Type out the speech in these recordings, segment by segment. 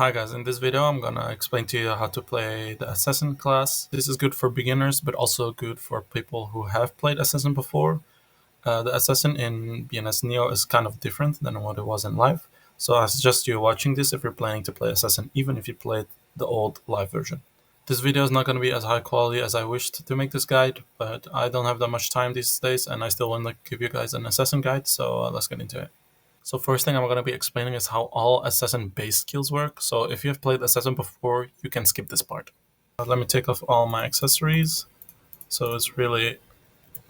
Hi guys, in this video I'm gonna explain to you how to play the Assassin class. This is good for beginners but also good for people who have played Assassin before. The Assassin in BNS Neo is kind of different than what it was in live, so I suggest you watching this if you're planning to play Assassin, even if you played the old live version. This video is not going to be as high quality as I wished to make this guide, but I don't have that much time these days and I still want to give you guys an Assassin guide, so let's get into it. So first thing I'm going to be explaining is how all Assassin-based skills work. So if you have played Assassin before, you can skip this part. Let me take off all my accessories. So it's really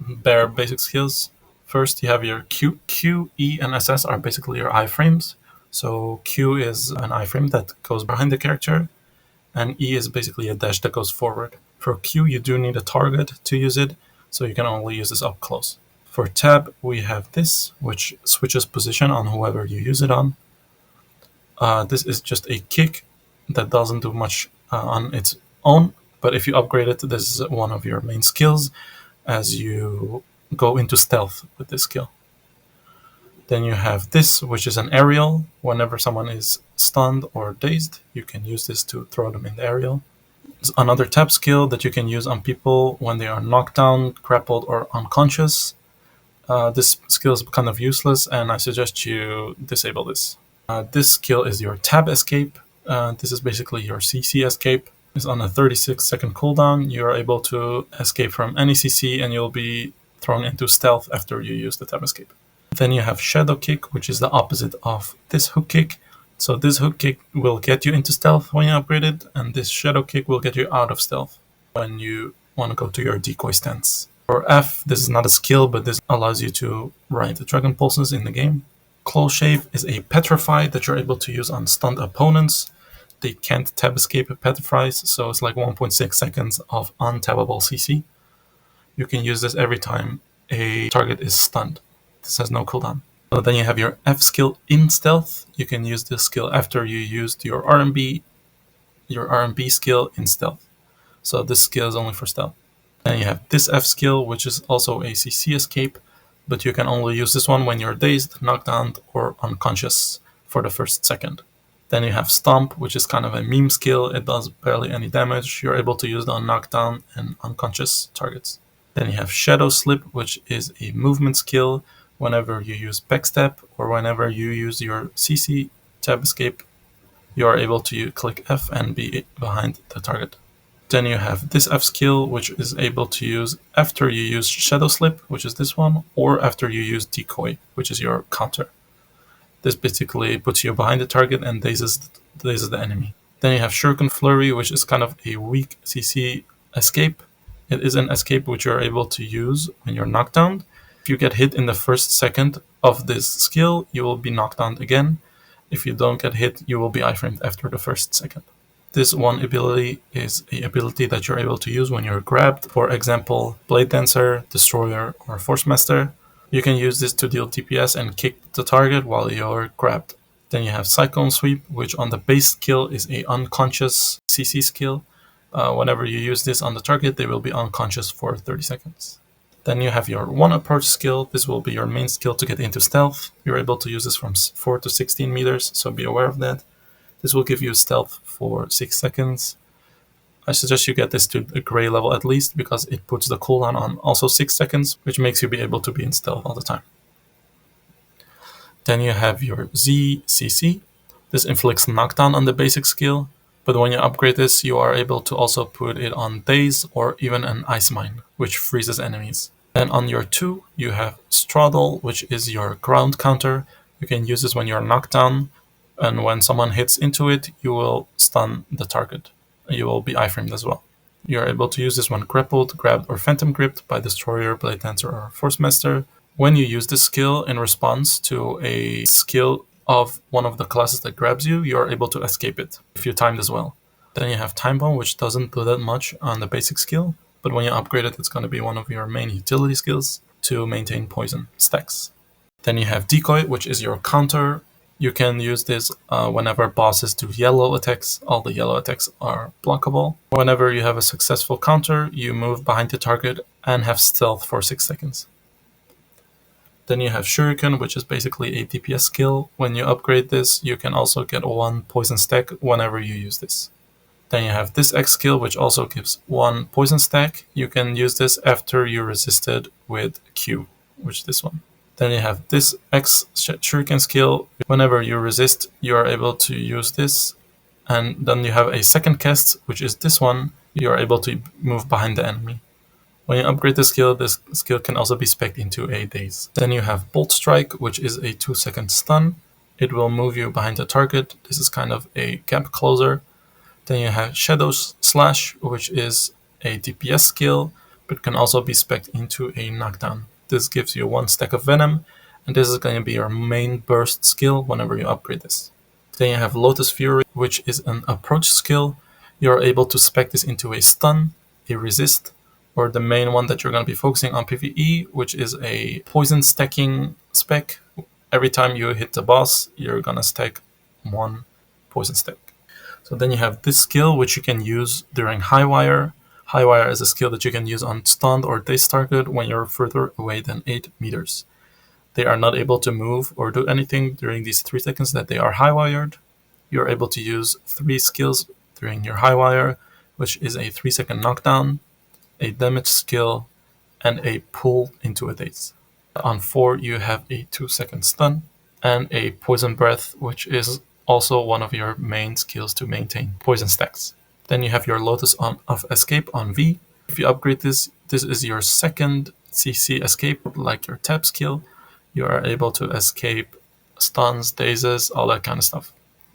bare basic skills. First, you have your Q. Q, E, and SS are basically your iframes. So Q is an iframe that goes behind the character, and E is basically a dash that goes forward. For Q, you do need a target to use it, so you can only use this up close. For tab, we have this, which switches position on whoever you use it on. This is just a kick that doesn't do much on its own, but if you upgrade it, this is one of your main skills as you go into stealth with this skill. Then you have this, which is an aerial. Whenever someone is stunned or dazed, you can use this to throw them in the aerial. There's another tab skill that you can use on people when they are knocked down, grappled, or unconscious. This skill is kind of useless, and I suggest you disable this. This skill is your tab escape. This is basically your CC escape. It's on a 36-second cooldown. You are able to escape from any CC, and you'll be thrown into stealth after you use the tab escape. Then you have Shadow Kick, which is the opposite of this Hook Kick. So this Hook Kick will get you into stealth when you upgrade it, and this Shadow Kick will get you out of stealth when you want to go to your decoy stance. For F, this is not a skill, but this allows you to ride the Dragon Pulses in the game. Close Shave is a Petrify that you're able to use on stunned opponents. They can't tab escape Petrifies, so it's like 1.6 seconds of untabbable CC. You can use this every time a target is stunned. This has no cooldown. So then you have your F skill in stealth. You can use this skill after you used your RMB skill in stealth. So this skill is only for stealth. Then you have this F skill, which is also a CC escape, but you can only use this one when you're dazed, knocked down, or unconscious for the first second. Then you have Stomp, which is kind of a meme skill. It does barely any damage. You're able to use it on knockdown and unconscious targets. Then you have Shadow Slip, which is a movement skill. Whenever you use Backstep or whenever you use your CC tab escape, you are able to click F and be behind the target. Then you have this F skill, which is able to use after you use Shadow Slip, which is this one, or after you use Decoy, which is your counter. This basically puts you behind the target and dazes the enemy. Then you have Shuriken Flurry, which is kind of a weak CC escape. It is an escape which you're able to use when you're knocked down. If you get hit in the first second of this skill, you will be knocked down again. If you don't get hit, you will be iframed after the first second. This one ability is an ability that you're able to use when you're grabbed. For example, Blade Dancer, Destroyer, or Force Master. You can use this to deal DPS and kick the target while you're grabbed. Then you have Cyclone Sweep, which on the base skill is a unconscious CC skill. Whenever you use this on the target, they will be unconscious for 30 seconds. Then you have your One Approach skill. This will be your main skill to get into stealth. You're able to use this from 4 to 16 meters, so be aware of that. This will give you stealth for 6 seconds. I suggest you get this to a gray level at least, because it puts the cooldown on also 6 seconds, which makes you be able to be in stealth all the time. Then you have your ZCC. This inflicts knockdown on the basic skill, but when you upgrade this, you are able to also put it on Daze or even an Ice Mine, which freezes enemies. Then on your 2, you have Straddle, which is your ground counter. You can use this when you're knocked down, and when someone hits into it, you will stun the target. You will be iframed as well. You are able to use this when grappled, grabbed, or phantom gripped by Destroyer, Blade Dancer, or Force Master. When you use this skill in response to a skill of one of the classes that grabs you, you are able to escape it, if you timed as well. Then you have Time Bomb, which doesn't do that much on the basic skill, but when you upgrade it, it's going to be one of your main utility skills to maintain poison stacks. Then you have Decoy, which is your counter. You can use this whenever bosses do yellow attacks. All the yellow attacks are blockable. Whenever you have a successful counter, you move behind the target and have stealth for 6 seconds. Then you have Shuriken, which is basically a DPS skill. When you upgrade this, you can also get one poison stack whenever you use this. Then you have this X skill, which also gives one poison stack. You can use this after you resisted with Q, which is this one. Then you have this X Shuriken skill. Whenever you resist, you are able to use this. And then you have a second cast, which is this one. You are able to move behind the enemy. When you upgrade this skill can also be spec'd into a daze. Then you have Bolt Strike, which is a 2-second stun. It will move you behind the target. This is kind of a gap closer. Then you have Shadow Slash, which is a DPS skill, but can also be spec'd into a knockdown. This gives you one stack of Venom, and this is going to be your main burst skill whenever you upgrade this. Then you have Lotus Fury, which is an approach skill. You're able to spec this into a stun, a resist, or the main one that you're going to be focusing on PvE, which is a poison stacking spec. Every time you hit the boss, you're going to stack one poison stack. So then you have this skill, which you can use during High Wire. High Wire is a skill that you can use on stunned or dazed target when you're further away than 8 meters. They are not able to move or do anything during these 3 seconds that they are high wired. You're able to use 3 skills during your high wire, which is a 3-second knockdown, a damage skill, and a pull into a daze. On 4, you have a 2-second stun and a poison breath, which is also one of your main skills to maintain poison stacks. Then you have your Lotus of Escape on V. If you upgrade this, this is your second CC escape, like your tap skill. You are able to escape stuns, dazes, all that kind of stuff.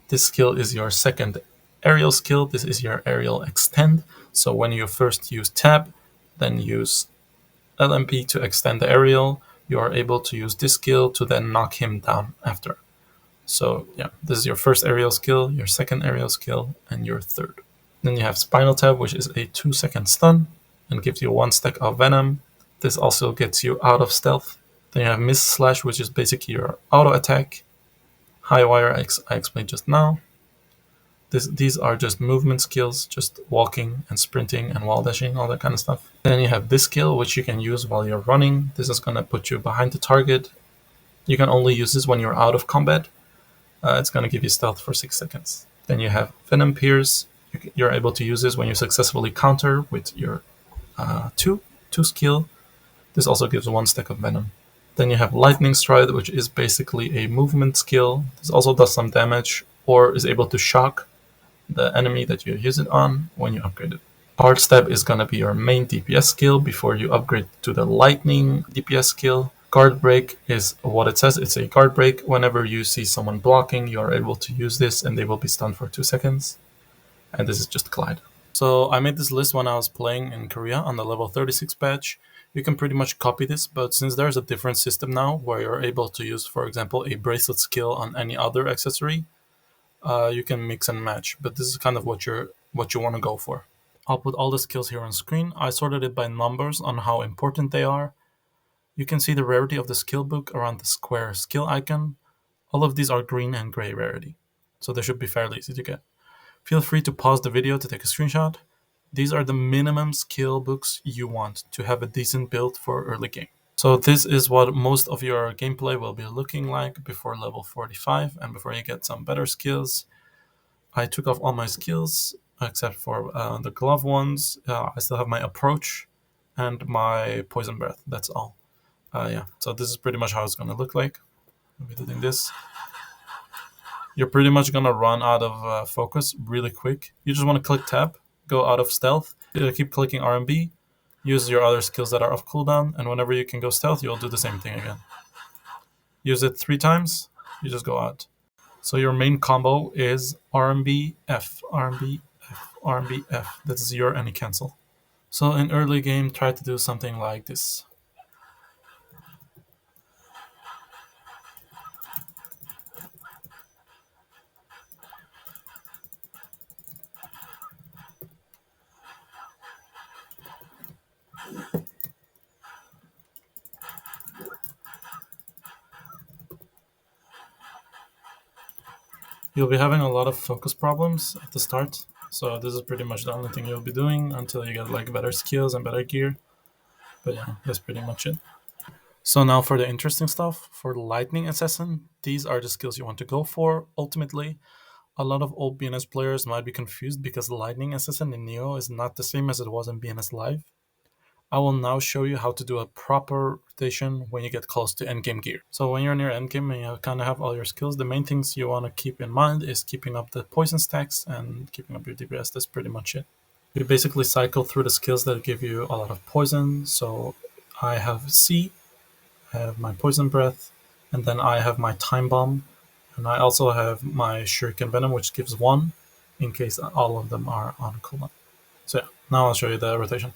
This skill is your second aerial skill. This is your aerial extend. So when you first use tab, then use LMP to extend the aerial, you are able to use this skill to then knock him down after. So yeah, this is your first aerial skill, your second aerial skill, and your third. Then you have Spinal Tap, which is a 2-second stun and gives you 1 stack of Venom. This also gets you out of stealth. Then you have Mist Slash, which is basically your auto attack. High Wire, I explained just now. These are just movement skills, just walking and sprinting and wall dashing, all that kind of stuff. Then you have this skill, which you can use while you're running. This is going to put you behind the target. You can only use this when you're out of combat. It's going to give you stealth for 6 seconds. Then you have Venom Pierce. You're able to use this when you successfully counter with your 2 skill. This also gives 1 stack of Venom. Then you have Lightning Stride, which is basically a movement skill. This also does some damage or is able to shock the enemy that you use it on when you upgrade it. Hard Stab is going to be your main DPS skill before you upgrade to the Lightning DPS skill. Guard Break is what it says. It's a guard break. Whenever you see someone blocking, you are able to use this and they will be stunned for 2 seconds. And this is just Glide. So I made this list when I was playing in Korea on the level 36 patch. You can pretty much copy this, but since there's a different system now where you're able to use, for example, a bracelet skill on any other accessory, you can mix and match. But this is kind of what you want to go for. I'll put all the skills here on screen. I sorted it by numbers on how important they are. You can see the rarity of the skill book around the square skill icon. All of these are green and gray rarity, so they should be fairly easy to get. Feel free to pause the video to take a screenshot. These are the minimum skill books you want to have a decent build for early game. So this is what most of your gameplay will be looking like before level 45 and before you get some better skills. I took off all my skills except for the glove ones. I still have my approach and my poison breath. That's all. Yeah, so this is pretty much how it's going to look like. I'll be doing this. You're pretty much going to run out of focus really quick. You just want to click tab, go out of stealth, keep clicking RMB, use your other skills that are off cooldown, and whenever you can go stealth, you'll do the same thing again. Use it 3 times, you just go out. So your main combo is RMB, F, RMB, F, RMB, F. That's 0 and a cancel. So in early game, try to do something like this. You'll be having a lot of focus problems at the start, so this is pretty much the only thing you'll be doing until you get like better skills and better gear. But yeah, that's pretty much it. So now for the interesting stuff, for the Lightning Assassin, these are the skills you want to go for. Ultimately, a lot of old BNS players might be confused because the Lightning Assassin in Neo is not the same as it was in BNS Live. I will now show you how to do a proper rotation when you get close to endgame gear. So when you're near endgame and you kind of have all your skills, the main things you want to keep in mind is keeping up the poison stacks and keeping up your DPS. That's pretty much it. You basically cycle through the skills that give you a lot of poison. So I have C, I have my poison breath, and then I have my time bomb, and I also have my shuriken venom, which gives one in case all of them are on cooldown. So yeah, now I'll show you the rotation.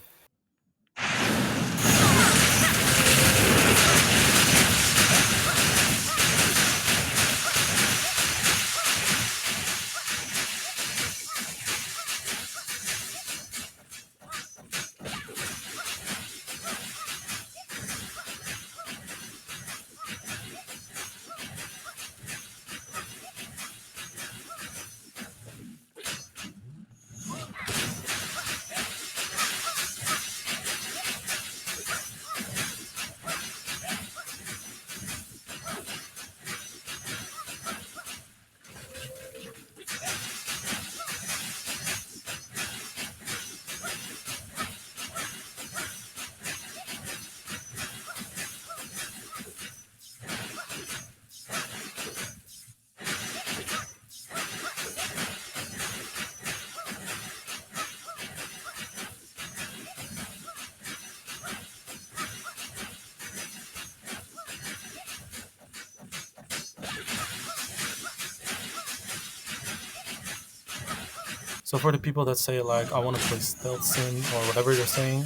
So for the people that say like I want to play stealth sim or whatever you're saying,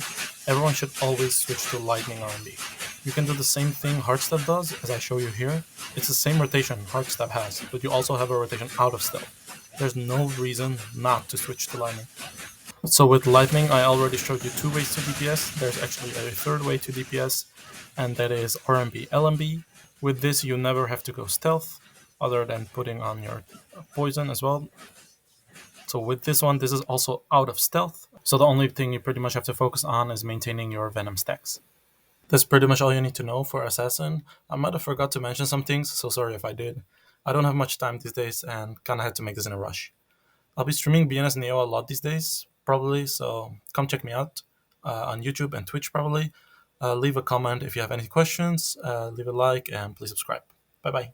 everyone should always switch to lightning R&B. You can do the same thing Heartstep does, as I show you here. It's the same rotation Heartstep has, but you also have a rotation out of stealth. There's no reason not to switch to lightning. So with lightning, I already showed you two ways to DPS. There's actually a third way to DPS, and that is RMB LMB. With this, you never have to go stealth, other than putting on your poison as well. So with this one, this is also out of stealth. So the only thing you pretty much have to focus on is maintaining your venom stacks. That's pretty much all you need to know for Assassin. I might have forgot to mention some things, so sorry if I did. I don't have much time these days and kinda had to make this in a rush. I'll be streaming BNS Neo a lot these days, probably, so come check me out on YouTube and Twitch probably. Leave a comment if you have any questions, leave a like, and please subscribe. Bye bye.